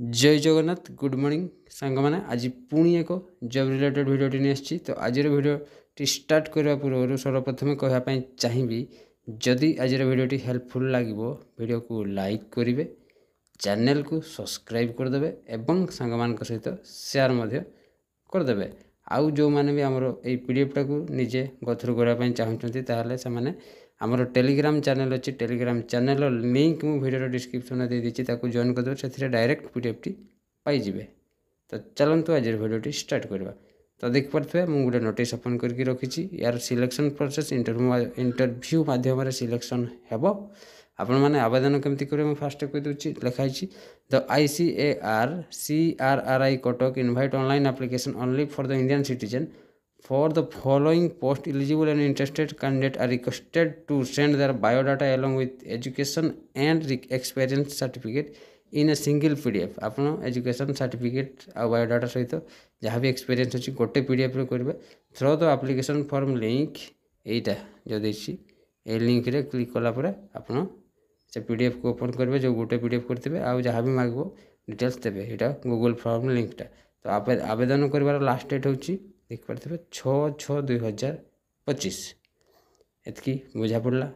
जय Jagannath good morning सांग मैंने आज पुणी एक जॉब रिलेटेड वीडियोटी नहीं आसी तो आज वीडियोटी स्टार्ट करने पूर्व सर्वप्रथम कहवाई चाहिए जदि आज वीडियोटी हेल्पफुल लगे वीडियो को लाइक करेंगे चैनल को सब्सक्राइब करदे एवं सांग मान सहित सेयार करदे आउ जो मैंने भी आमर ये पीडीएफटा को निजे गथरू करने चाहते से आमर टेलीग्राम चैनल अच्छी टेलीग्राम चैनल लिंक मु वीडियो डिस्क्रिप्शन में दे दीजिए ताकू जॉइन करदे से डायरेक्ट पीडीएफटी पाइबे। तो चलतु आज वीडियोटी स्टार्ट करवा। तो देखिपे मुझे गोटे नोटिस ओपन करके रखी यार सिलेक्शन प्रोसेस इंटरव्यू मध्यम सिलेक्शन हेब आपण मैंने आवेदन केमती करेंगे मुझे फास्ट कहीदे लिखाई the ICAR Cuttack invite online application only for the Indian citizen for the following post eligible and interested candidate are requested to send their biodata along with education and experience certificate in a single PDF। आपन education certificate आ biodata सहित जहाँ भी experience अच्छी गोटे PDF रे करेंगे through the application form link यहीटा जो देसी ए लिंक रे क्लिक कलापर आपन से PDF को ओपन करेंगे जो गोटे PDF करते आ जहाँ भी मांगो डिटेल्स देवे यहाँ गूगल फॉर्म लिंकटा। तो आवेदन कर लास्ट डेट होची देखिपे 6/6/2025 एतकी बुझा पड़ा।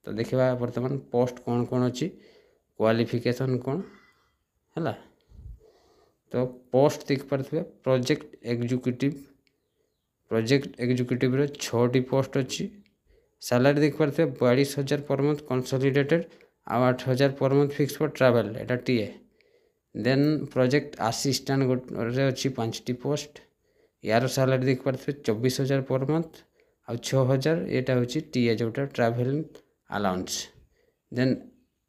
तो देखा बर्तमान पोस्ट कौन कौन अच्छी क्वालिफिकेशन कौन है तो पोस्ट देखिपे प्रोजेक्ट एग्जीक्यूटिव रे 6टी पोस्ट अच्छी सैलरी देखिपे 42,000 पर मंथ कंसोलिडेटेड आ 8,000 per month fix for travel एटा टीए। देन प्रोजेक्ट असिस्टेंट रे अच्छी 5टी पोस्ट यार सैलरी देखिपे 24,000 पर मंथ आ 6,000 यहाँ हूँ टीए जोटा ट्रैवलिंग अलाउंस। देन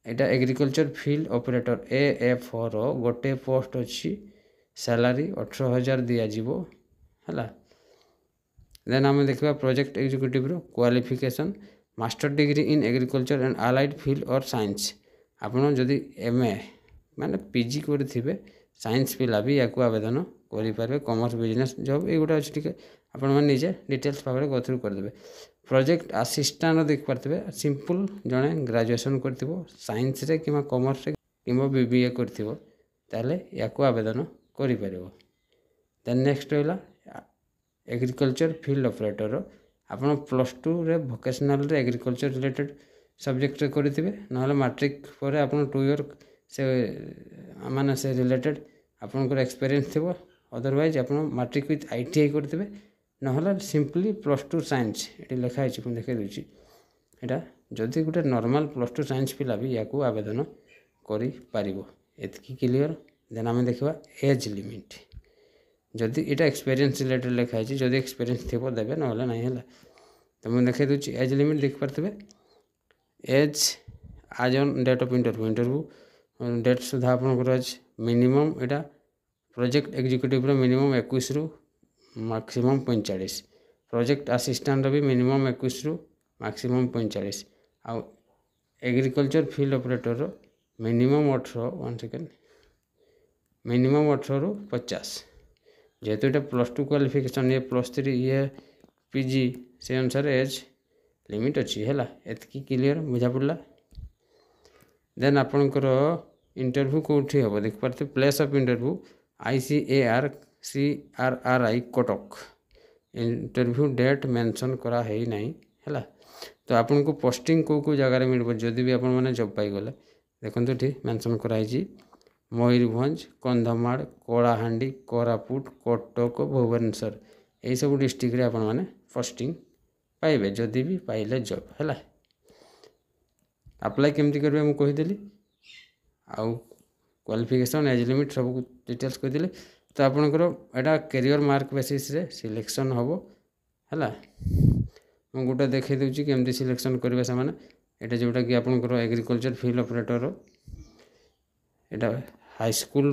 यहाँ एग्रीकल्चर फील्ड ऑपरेटर AFR गोटे पोस्ट अच्छी सैलरी 18,000 दिज्व है। देन आम देखा project executive qualification master degree in agriculture and allied field और साइंस आपड़ जदि MA माने PG करेंगे साइंस पिला भी या आवेदन करेंगे कॉमर्स बिजनेस जॉब ये गोटे अच्छे आपने निजे डिटेल्स भाव में गथरू करदे। प्रोजेक्ट असिस्टेंट देखिपे सिंपल जड़े ग्रेजुएशन कर साइंस रे कि कॉमर्स रे कि BBA कर या आवेदन कर। देन नेक्स्ट रहा एग्रीकल्चर फील्ड ऑपरेटर आप +2 रे वोकेशनल रे एग्रीकल्चर रिलेटेड सब्जेक्ट करेंगे ना मैट्रिक पर आप 2 ईयर से माने से रिलेटेड आपंकर एक्सपीरियंस थो अदरवाइज आप मैट्रिक विथ ITI करेंगे ना सिंपली +2 साइंस ये लिखाई मुझे देखा दूसरी यहाँ जदि गोटे नॉर्मल +2 साइंस पिला भी या आवेदन करती क्लियर। देन आम देखा एज लिमिट जदि यहाँ एक्सपीरियंस रिलेटेड लिखाई जदि एक्सपीरियंस थो देवे ना है। तो मुझे देखा दूसरी एज लिमिट देखिपे age as on date of interview date सुधा आपंकर मिनिमम यहाँ प्रोजेक्ट एग्जीक्यूटिव मिनिमम 21 रु मैक्सिमम 45 प्रोजेक्ट असिस्टेंट भी मिनिमम 21 रु मैक्सिमम 45 आ agriculture field operator minimum 18 minimum 18 रु 50 जेहेतु ये +2 क्वालिफिकेशन ये +3 ये PG से अनुसार एज लिमिट अच्छी है एतकी क्लियर बुझा पड़ा। देन आपणकर इंटरव्यू कौटी हम देखिपे place of interview ICAR CRRI Cuttack interview date mention करा है नहीं है। तो आपन को पोस्टिंग को जगार मिल जदि भी आपने जॉब पाईगले देखो ठीक मेंशन कराई मयूरभंज कंधमाल कलाहांडी कोरापुट कटक भुवनेश्वर यही सब डिस्ट्रिक्ट रे आपन माने पोस्टिंग पाइबे जदि भी पाइले जॉब है। अप्लाई केमती करेंगे मुझे कहीदेली आउ क्वालिफिकेशन एज लिमिट सब डिटेल्स कहीदेली। तो आपंकर यहाँ कैरियर मार्क बेसिस रे सिलेक्शन हम है मुझे गोटे देखी दूसरी केमती सिलेक्शन करेंगे से यहाँ जोटा कि आपंकर एग्रीकल्चर फील्ड ऑपरेटर यहाँ हाई स्कूल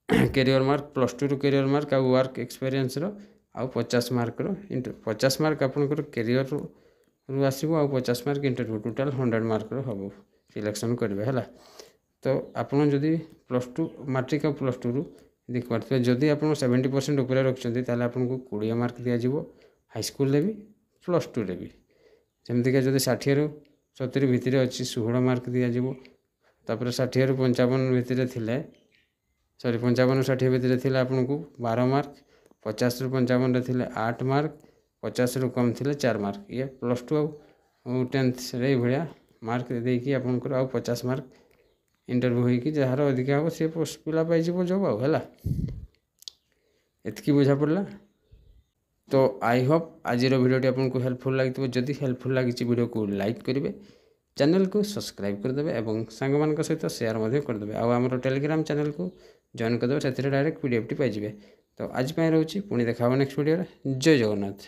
कैरियर मार्क +2 रू कैरियर मार्क आ वर्क एक्सपीरियंस आउ 50 मार्क 50 मार्क आपंकर कैरियर रू आसो आ 50 मार्क इंटरव्यू टोटाल 100 मार्क हम सिलेक्शन करेंगे है। तो आपड़ जदि +2 मैट्रिक आ +2 रु देखिपे जदि आप 70% ऊपर रखते आपको 20 मार्क दिज्व हाई स्कूल भी +2 रे भी जमीक जब 60 ରୁ 70 भितर अच्छी 16 मार्क दिज्व तापर 60 ରୁ 55 भितर थिले सॉरी 55-60 भितर थिले आपको 12 मार्क, 50 रु 55 थिले 8 मार्क, 50 रु कम थिले 4 मार्क। ये +2 आउ 10th रे भलिया मार्क देकी आपनकर आउ 50 मार्क इंटरव्यू होइकी जहार अधिका हो से पोस्ट पिला पाई जिवो जॉब आउ हैला। एतकी बुझा पड़ला। तो आई होप आज वीडियोटी आपको हेल्पफुल लगी। जदि हेल्पफुल लगी वीडियो को लाइक करेंगे, चैनल को सब्सक्राइब करदे और सांग मान सहित सेयार करदे। आम टेलीग्राम चैनल को जॉइन करदे, से डायरेक्ट पीडीएफ टी पाइबे। तो आज रोचे पुणी देखा नेक्स्ट वीडियो। जय जगन्नाथ।